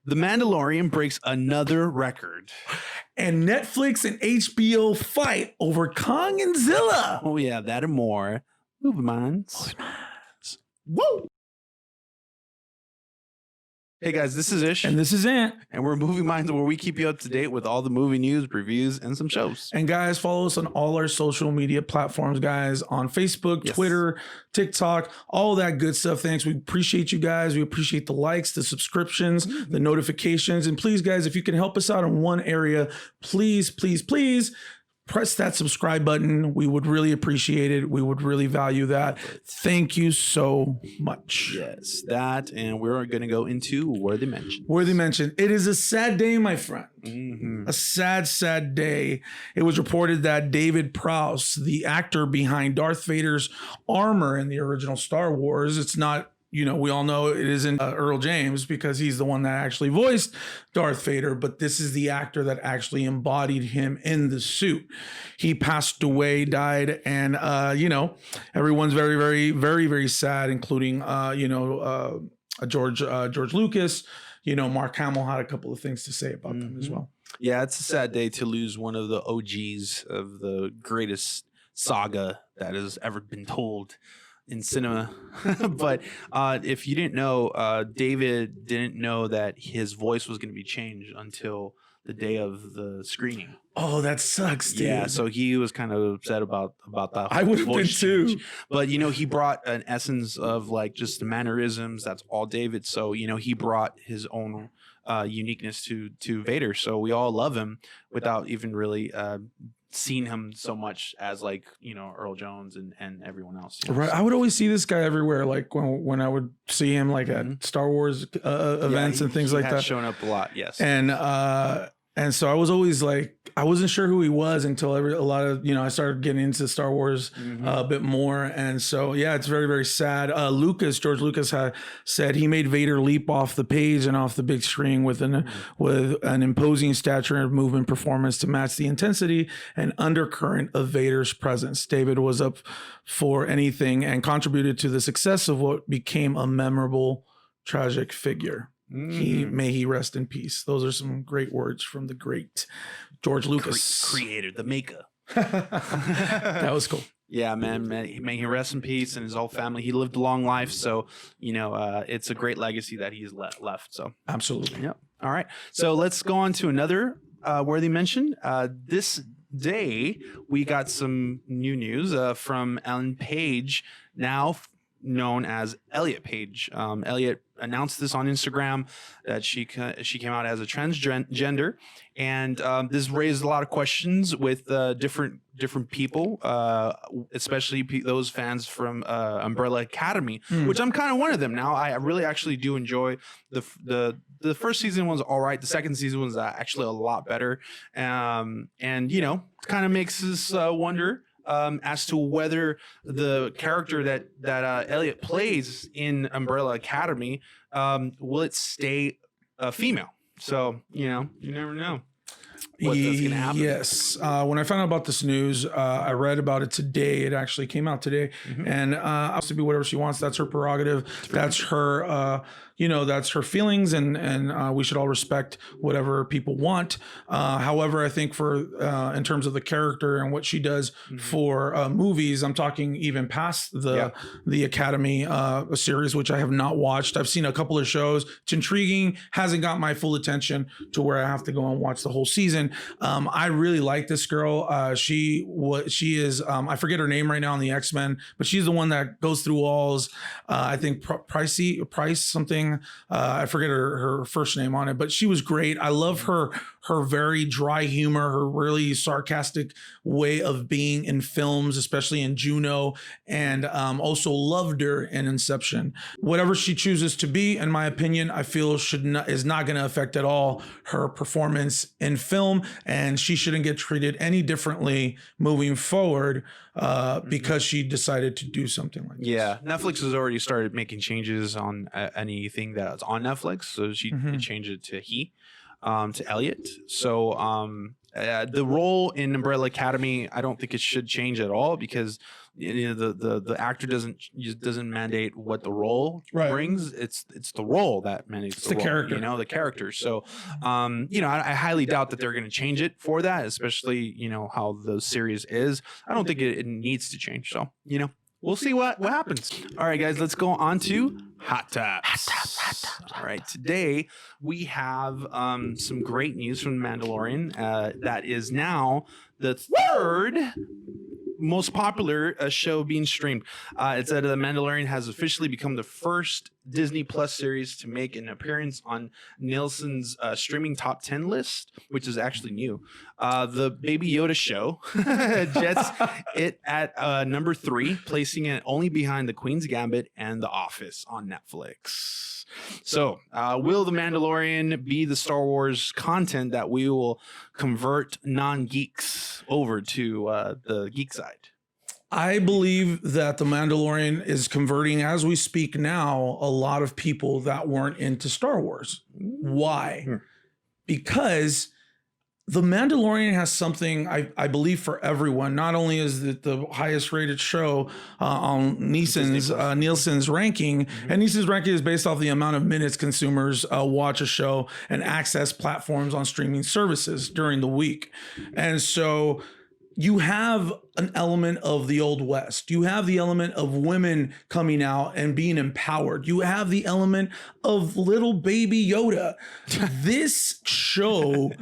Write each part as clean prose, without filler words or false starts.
The Mandalorian breaks another record. And Netflix and HBO fight over Kong and Zilla. Oh, yeah, that and more. Movie Minds. Woo! Hey, guys, this is Ish. And this is Ant. And we're Movie Minds, where we keep you up to date with all the movie news, reviews, and some shows. And guys, follow us on all our social media platforms, guys, on Facebook, Yes. Twitter, TikTok, all that good stuff. Thanks. We appreciate you guys. We appreciate the likes, the subscriptions, the notifications. And please, guys, if you can help us out in one area, please, please, please press that subscribe button. We would really appreciate it. We would really value that. Thank you so much. Yes, that. And we're going to go into Worthy Mention. Worthy mention. It is a sad day, my friend. Mm-hmm. A sad, sad day. It was reported that David Prowse, the actor behind Darth Vader's armor in the original Star Wars, it's not, we all know it isn't Earl James because he's the one that actually voiced Darth Vader, but this is the actor that actually embodied him in the suit. He passed away, died, and, everyone's very, very, very, very sad, including, George Lucas. Mark Hamill had a couple of things to say about them as well. Yeah, it's a sad day to lose one of the OGs of the greatest saga that has ever been told in cinema. But if you didn't know, David didn't know that his voice was going to be changed until the day of the screening. Oh, that sucks, dude. Yeah, so he was kind of upset about that. I would have been too. But he brought an essence of like just the mannerisms. That's all David. So he brought his own uniqueness to Vader. So we all love him without even really seen him so much as like Earl Jones and everyone else. Right. I would always see this guy everywhere, like when I would see him like at Star Wars events and things like that. Shown up a lot, yes. And so I was always like, I wasn't sure who he was until I started getting into Star Wars a bit more. And so, yeah, it's very, very sad. George Lucas had said he made Vader leap off the page and off the big screen with an imposing stature and movement performance to match the intensity and undercurrent of Vader's presence. David was up for anything and contributed to the success of what became a memorable, tragic figure. May he rest in peace. Those are some great words from the great George Lucas, creator, the maker. That was cool. Yeah, man. May he rest in peace and his whole family. He lived a long life, so it's a great legacy that he's left. So absolutely. Yep. All right. So let's go on to another worthy mention. This day we got some new news from Ellen Page, now known as Elliot Page. Elliot announced this on Instagram that she came out as a transgender, and this raised a lot of questions with different people, especially those fans from Umbrella Academy, which I'm kind of one of them now. I really actually do enjoy the first season was all right. The second season was actually a lot better, and kind of makes us wonder as to whether the character that Elliot plays in Umbrella Academy will it stay female. So you never know what that's gonna happen. Yes. When I found out about this news, I read about it today. It actually came out today, and to be whatever she wants. That's her prerogative. That's her. That's her feelings, and we should all respect whatever people want. However, I think in terms of the character and what she does for movies, I'm talking even past the Academy series, which I have not watched. I've seen a couple of shows. It's intriguing. Hasn't got my full attention to where I have to go and watch the whole season. I really like this girl. She is. I forget her name right now on the X-Men, but she's the one that goes through walls. I think Price something. I forget her first name on it, but she was great. I love her very dry humor, her really sarcastic way of being in films, especially in Juno, and also loved her in Inception. Whatever she chooses to be, in my opinion, I feel is not going to affect at all her performance in film, and she shouldn't get treated any differently moving forward because she decided to do something like this. Yeah, Netflix has already started making changes on anything that's on Netflix, so she changed it to he. to Elliot. So the role in Umbrella Academy, I don't think it should change at all, because the actor doesn't mandate what the role brings. It's the role that mandates the role, character, the character. So I highly doubt that they're going to change it for that, especially how the series is. I don't think it needs to change. So we'll see what happens. All right, guys, let's go on to Hot Taps. All right, today we have some great news from The Mandalorian. That is now the third most popular show being streamed. It said The Mandalorian has officially become the first Disney Plus series to make an appearance on Nielsen's streaming top 10 list, which is actually new. The Baby Yoda show jets it at number 3, placing it only behind The Queen's Gambit and The Office on Netflix. So, will The Mandalorian be the Star Wars content that we will convert non-geeks over to the geek side? I believe that The Mandalorian is converting, as we speak now, a lot of people that weren't into Star Wars. Why? Because The Mandalorian has something, I believe, for everyone. Not only is it the highest rated show on Nielsen's ranking, and Nielsen's ranking is based off the amount of minutes consumers watch a show and access platforms on streaming services during the week. And so you have an element of the Old West. You have the element of women coming out and being empowered. You have the element of little baby Yoda. This show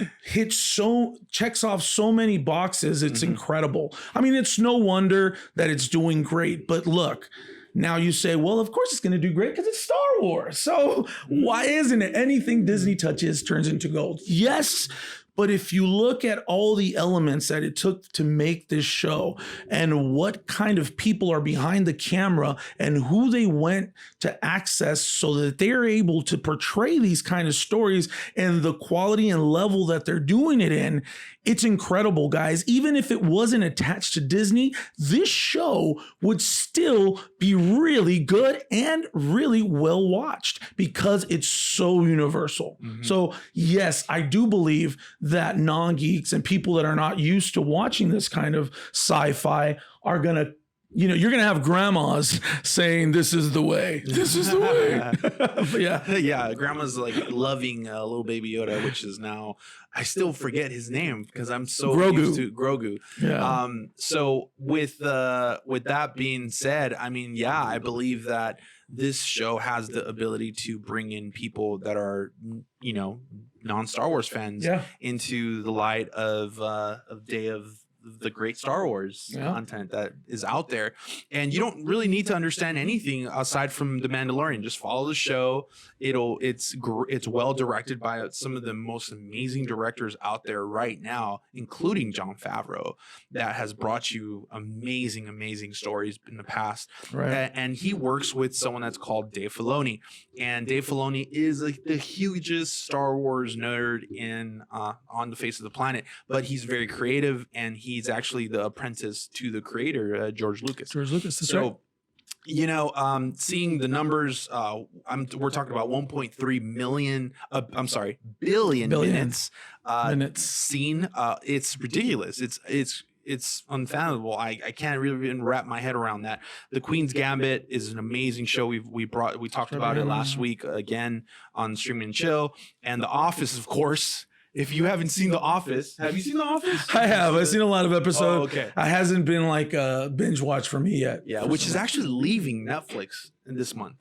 checks off so many boxes. It's incredible. I mean, it's no wonder that it's doing great. But look, now you say, well, of course it's going to do great because it's Star Wars. So why isn't it? Anything Disney touches turns into gold. Yes. But if you look at all the elements that it took to make this show and what kind of people are behind the camera and who they went to access so that they're able to portray these kind of stories and the quality and level that they're doing it in, it's incredible, guys. Even if it wasn't attached to Disney, this show would still be really good and really well watched because it's so universsul. So yes, I do believe that non-geeks and people that are not used to watching this kind of sci-fi are going to, you're going to have grandmas saying, this is the way. This is the way. But yeah, grandma's like loving little baby Yoda, which is now, I still forget his name because I'm so used to Grogu. Yeah. So with that being said, I mean, yeah, I believe that this show has the ability to bring in people that are, non-Star Wars fans into the light of Day of the great Star Wars content that is out there. And you don't really need to understand anything aside from The Mandalorian. Just follow the show. It's well directed by some of the most amazing directors out there right now, including Jon Favreau, that has brought you amazing stories in the past. Right. And he works with someone that's called Dave Filoni. And Dave Filoni is the hugest Star Wars nerd on the face of the planet, but he's very creative, and he's actually the apprentice to the creator, George Lucas. That's right. Seeing the numbers, we're talking about 1.3 million, billion minutes seen. It's ridiculous. It's unfathomable. I can't really even wrap my head around that. The Queen's Gambit is an amazing show. We talked about it last week again on Streaming and Chill. And The Office, of course. If you haven't seen The Office, have you seen The Office? I have. I've seen a lot of episodes. Oh, okay. It hasn't been like a binge watch for me yet. Yeah, which is actually leaving Netflix in this month.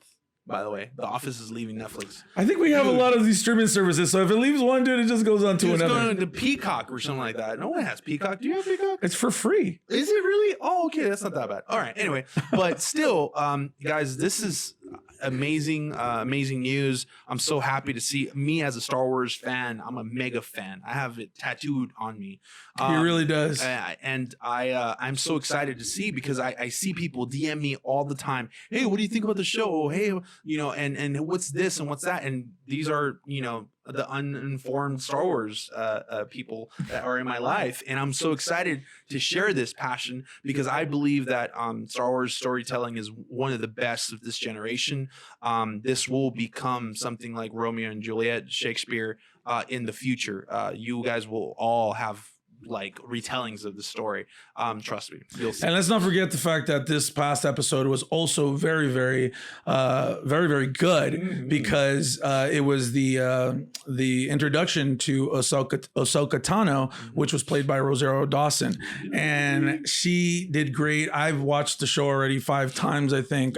By the way, The Office is leaving Netflix. I think we have a lot of these streaming services. So if it leaves one, dude, it just goes on to another. It's going to Peacock or something like that. No one has Peacock. Do you have Peacock? It's for free. Is it really? Oh, okay. That's not that bad. All right. Anyway, but still, guys, this is amazing news. I'm so happy to see me as a Star Wars fan. I'm a mega fan. I have it tattooed on me. He really does. And I'm so excited to see, because I see people DM me all the time. Hey, what do you think about the show? Hey, and what's this and what's that? And these are, the uninformed Star Wars people that are in my life, and I'm so excited to share this passion because I believe that Star Wars storytelling is one of the best of this generation. This will become something like Romeo and Juliet, Shakespeare in the future. You guys will all have like retellings of the story. Trust me, you'll see. And let's not forget the fact that this past episode was also very, very, very good because it was the introduction to Ahsoka Tano, which was played by Rosario Dawson, and she did great. I've watched the show already 5 times, I think,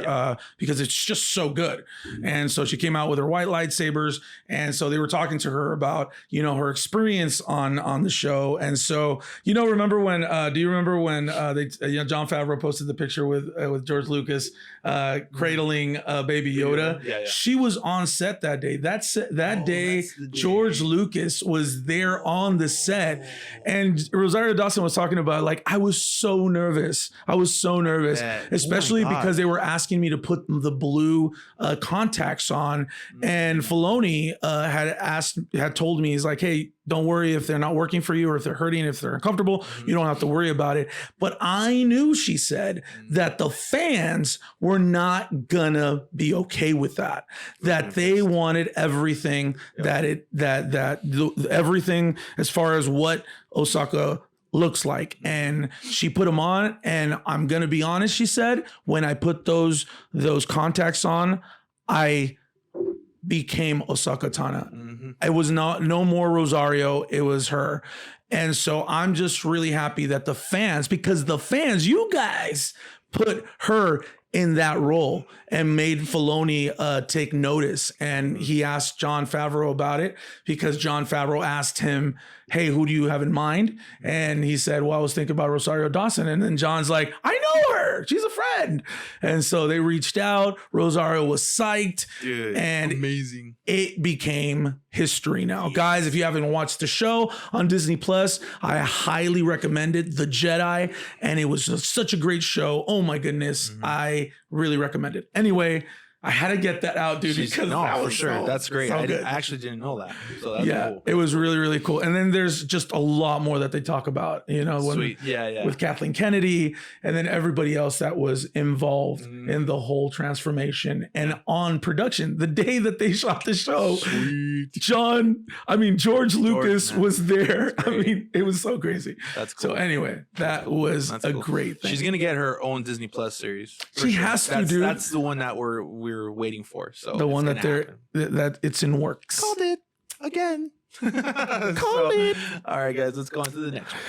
because it's just so good. And so she came out with her white lightsabers, and so they were talking to her about her experience on the show, and so. Remember when? Do you remember when Jon Favreau posted the picture with George Lucas cradling baby Yoda? Yeah. She was on set that day. That day, George Lucas was there on the set, and Rosario Dawson was talking about like I was so nervous, especially because they were asking me to put the blue contacts on, and Filoni had told me, he's like, hey, don't worry if they're not working for you or if they're hurting, if they're uncomfortable, you don't have to worry about it. But I knew, she said, that the fans were not gonna be okay with that. That they wanted everything everything as far as what Ahsoka looks like. And she put them on, and I'm gonna be honest, she said, when I put those contacts on, I became Ahsoka Tano. It was no more Rosario, it was her. And so I'm just really happy that the fans, because the fans, you guys put her in that role and made Filoni take notice. And he asked Jon Favreau about it because Jon Favreau asked him, hey, who do you have in mind? And he said, well, I was thinking about Rosario Dawson. And then John's like, I know her. She's a friend. And so they reached out. Rosario was psyched. Dude, and amazing. It became history now. Guys, if you haven't watched the show on Disney Plus, I highly recommend it. The Jedi. And it was such a great show. Oh my goodness. I really recommend it. Anyway, I had to get that out, dude. Because that was for sure. That's great. So I good. actually didn't know that. So that's cool. It was really, really cool. And then there's just a lot more that they talk about, Sweet. With Kathleen Kennedy and then everybody else that was involved in the whole transformation and on production. The day that they shot the show, George Lucas was there. I mean, it was so crazy. That's cool. So anyway, that was great thing. She's going to get her own Disney Plus series. She has to, dude. That's the one that we're waiting for. So the one that it's in works. Called it again. Called it. All right, guys, let's go on to the next one.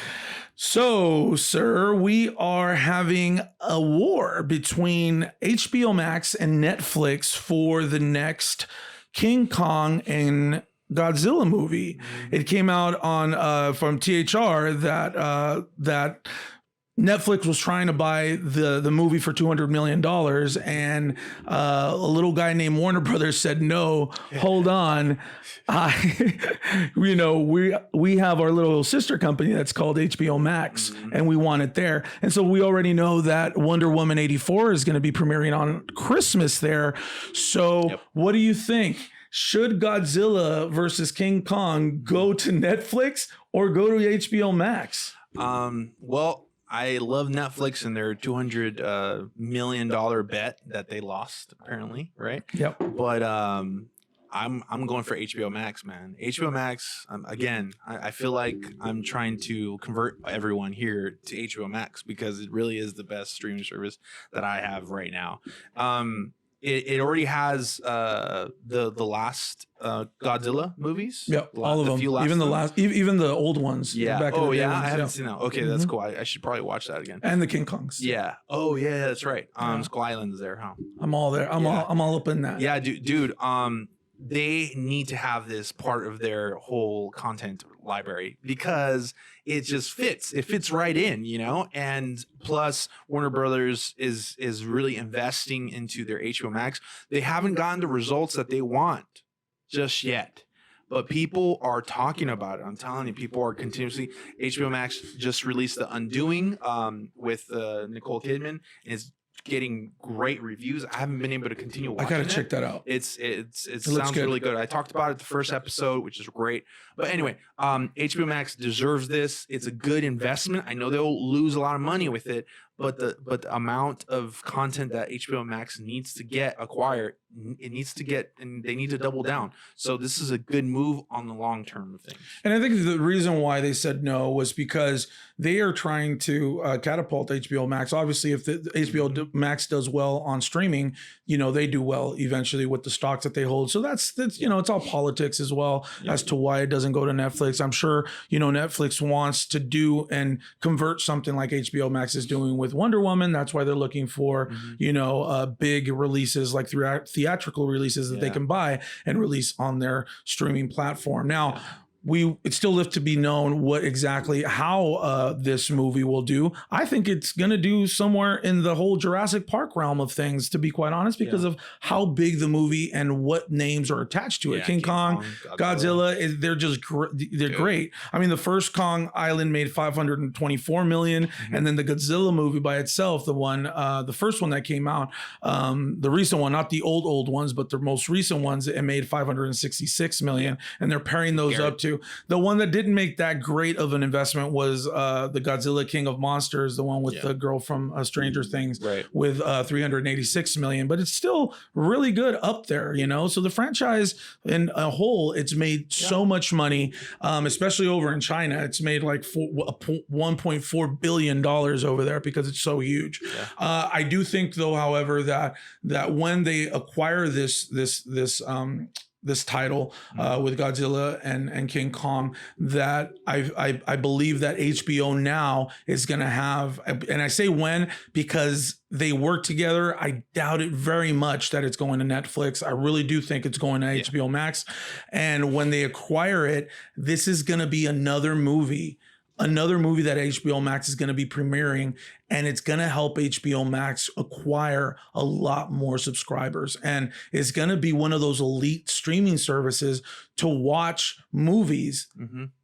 So, sir, we are having a war between HBO Max and Netflix for the next King Kong and Godzilla movie. It came out on from THR that Netflix was trying to buy the movie for $200 million, and a little guy named Warner Brothers said, no, hold on. We have our little sister company that's called HBO Max, and we want it there. And so we already know that Wonder Woman 84 is going to be premiering on Christmas there. So what do you think? Should Godzilla versus King Kong go to Netflix or go to HBO Max? Well, I love Netflix and their $200 million bet that they lost, apparently, right? Yep. But I'm going for HBO Max, man. HBO Max, again, I feel like I'm trying to convert everyone here to HBO Max because it really is the best streaming service that I have right now. It already has the last Godzilla movies. Yep, all of them. Even the old ones. Yeah. Back in the day I ones, haven't seen that. Okay, that's cool. I should probably watch that again. And the King Kongs. Yeah. Oh yeah, that's right. Skull Island's there, huh? I'm all there. I'm all up in that. Yeah, dude. They need to have this part of their whole content library because it just fits. It fits right in, and plus Warner Brothers is really investing into their HBO Max. They haven't gotten the results that they want just yet, but people are talking about it. I'm telling you, people are continuously. HBO Max just released The Undoing with Nicole Kidman, and it's getting great reviews. I haven't been able to continue watching I gotta check that out. It sounds good. really good. I talked about it the first episode, which is great. But anyway, HBO Max deserves this. It's a good investment. I know they'll lose a lot of money with it, but the amount of content that HBO Max needs to get acquired, it needs to get, and they need to double down. So this is a good move on the long term of things. And I think the reason why they said no was because they are trying to catapult HBO Max. Obviously, if the HBO Max does well on streaming, you know, they do well eventually with the stocks that they hold. So that's you know, it's all politics as well as to why it doesn't go to Netflix. I'm sure, you know, Netflix wants to do and convert something like HBO Max is doing with Wonder Woman. That's why they're looking for, you know, big releases like theatrical releases that they can buy and release on their streaming platform. Now, it's still left to be known what exactly how this movie will do. I think it's going to do somewhere in the whole Jurassic Park realm of things, to be quite honest, because of how big the movie and what names are attached to it. King Kong, Godzilla, they're just they're great. I mean, the first Kong Island made 524 million, and then the Godzilla movie by itself, the first one that came out, the recent one, not the old ones, but the most recent ones, it made 566 million, and they're pairing those up to. The one that didn't make that great of an investment was the Godzilla King of Monsters, the one with the girl from Stranger Things, with 386 million. But it's still really good up there, you know. So the franchise in a whole, it's made so much money, especially over in China. It's made like $1.4 billion over there because it's so huge. I do think, though, however, that when they acquire this title with Godzilla and King Kong, that I believe that HBO now is going to have, and I say when because they work together. I doubt it very much that it's going to Netflix. I really do think it's going to HBO Max. And when they acquire it, this is going to be another movie that HBO Max is going to be premiering, and it's going to help HBO Max acquire a lot more subscribers. And it's going to be one of those elite streaming services to watch movies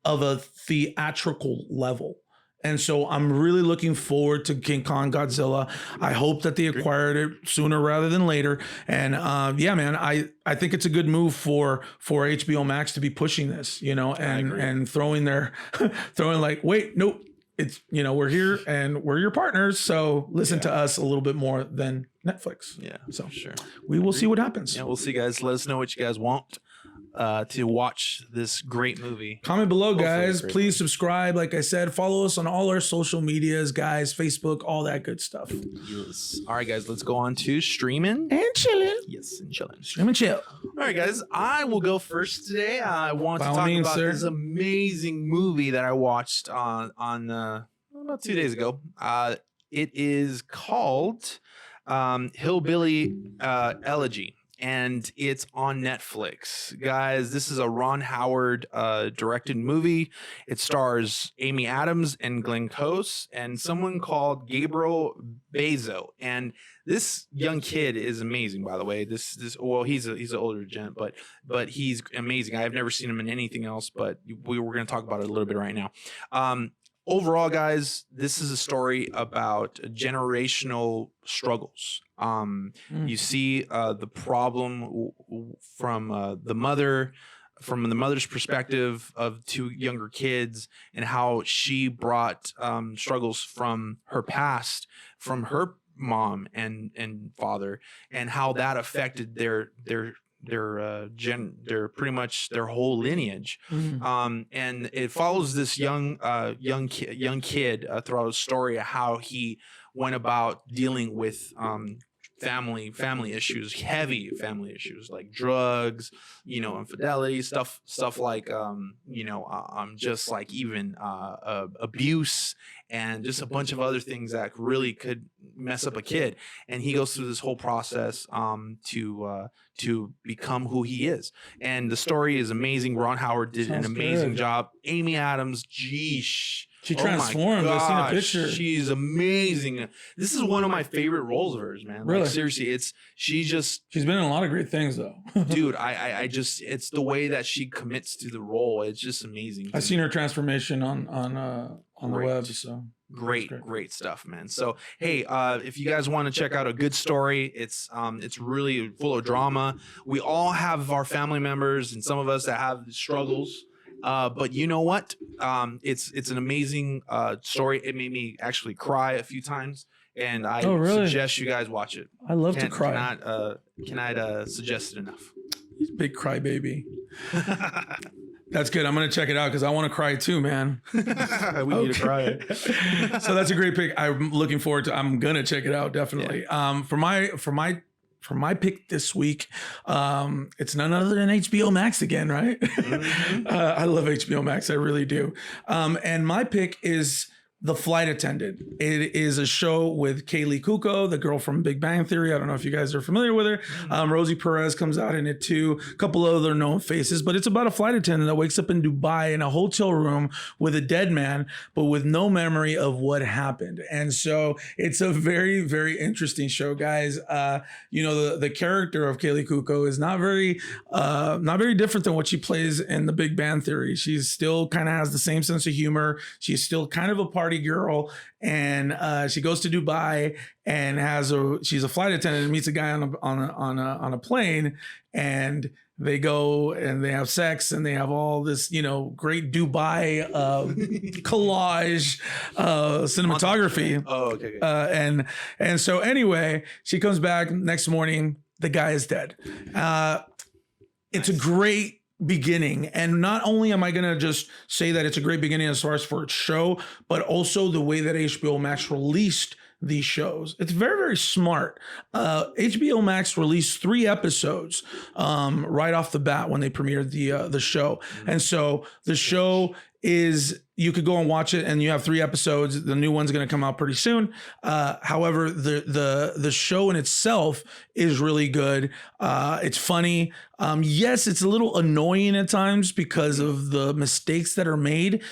of a theatrical level. And so I'm really looking forward to King Kong Godzilla. I hope that they acquired it sooner rather than later. And yeah, man, I think it's a good move for HBO Max to be pushing this, you know, and throwing like, wait, nope. It's, you know, we're here and we're your partners. So listen to us a little bit more than Netflix. Yeah. So sure. We will see what happens. Yeah, we'll see, guys. Let us know what you guys want to watch this great movie. Comment below, guys. Please subscribe. Like I said, follow us on all our social medias, guys, Facebook, all that good stuff. Yes. All right, guys, let's go on to streaming and chilling. Yes, and chilling. Stream and chill. All right, guys, I will go first today. I want to talk about this amazing movie that I watched on about 2 days ago. It is called Hillbilly Elegy. And it's on Netflix. Guys, this is a Ron Howard directed movie. It stars Amy Adams and Glenn Close and someone called Gabriel Bezo. And this young kid is amazing, by the way. Well, he's an older gent, but he's amazing. I've never seen him in anything else, but we're going to talk about it a little bit right now. Overall, guys, this is a story about generational struggles. You see the problem from the mother's perspective of two younger kids, and how she brought struggles from her past, from her mom and father, and how that affected their pretty much their whole lineage. And it follows this young kid throughout the story of how he went about dealing with family issues, heavy family issues like drugs, you know, infidelity, stuff like just like even abuse, and just a bunch of other things that really could mess up a kid. And he goes through this whole process to become who he is. And the story is amazing. Ron Howard did an amazing job. Amy Adams, geesh. She transformed. I've seen a picture. She's amazing. This is one of my favorite roles of hers, man. Really? Like, seriously, she's been in a lot of great things, though. Dude, I just, it's the way that she commits to the role. It's just amazing. I've seen her transformation on the web. So Great stuff, man. So hey, if you guys want to check out a good story, it's really full of drama. We all have our family members and some of us that have struggles. But you know what? It's an amazing story. It made me actually cry a few times, and I suggest you guys watch it. I love to cry. Cannot suggest it enough. He's a big crybaby. That's good. I'm going to check it out because I want to cry too, man. We need to cry. So that's a great pick. I'm looking forward to. I'm going to check it out definitely. Yeah. For my pick this week, it's none other than HBO Max again, right? Mm-hmm. I love HBO Max. I really do. And my pick is The Flight Attendant. It is a show with Kaylee Cuoco, the girl from Big Bang Theory. I don't know if you guys are familiar with her. Rosie Perez comes out in it too. A couple of other known faces, but it's about a flight attendant that wakes up in Dubai in a hotel room with a dead man, but with no memory of what happened. And so it's a very, very interesting show, guys. The character of Kaylee Cuoco is not very different than what she plays in The Big Bang Theory. She's still kind of has the same sense of humor. She's still kind of a party girl, and she goes to Dubai and she's a flight attendant and meets a guy on a plane, and they go and they have sex and they have all this great Dubai collage cinematography. Oh, okay. And so anyway, she comes back next morning, the guy is dead. It's a great beginning, and not only am I gonna just say that it's a great beginning as far as for its show, but also the way that HBO Max released these shows. It's very, very smart. HBO Max released 3 episodes right off the bat when they premiered the show. And so the show is, you could go and watch it, and you have 3 episodes. The new one's going to come out pretty soon. However, the show in itself is really good. It's funny. Yes, it's a little annoying at times because of the mistakes that are made,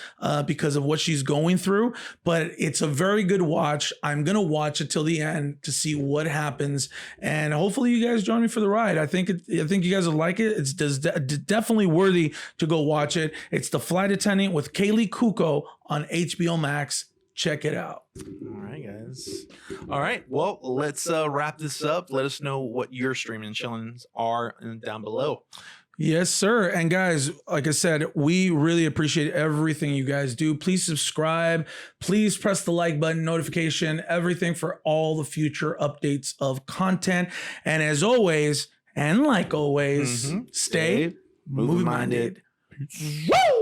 because of what she's going through, but it's a very good watch. I'm going to watch it till the end to see what happens, and hopefully you guys join me for the ride. I think you guys will like it. It's definitely worthy to go watch it. It's The Flight Attendant with Kaylee Cuoco on HBO Max. Check it out. All right, guys. All right. Well, let's wrap this up. Let us know what your streaming and chillings are down below. Yes, sir. And guys, like I said, we really appreciate everything you guys do. Please subscribe. Please press the like button, notification, everything for all the future updates of content. And as always, and like always, stay movie-minded. Woo!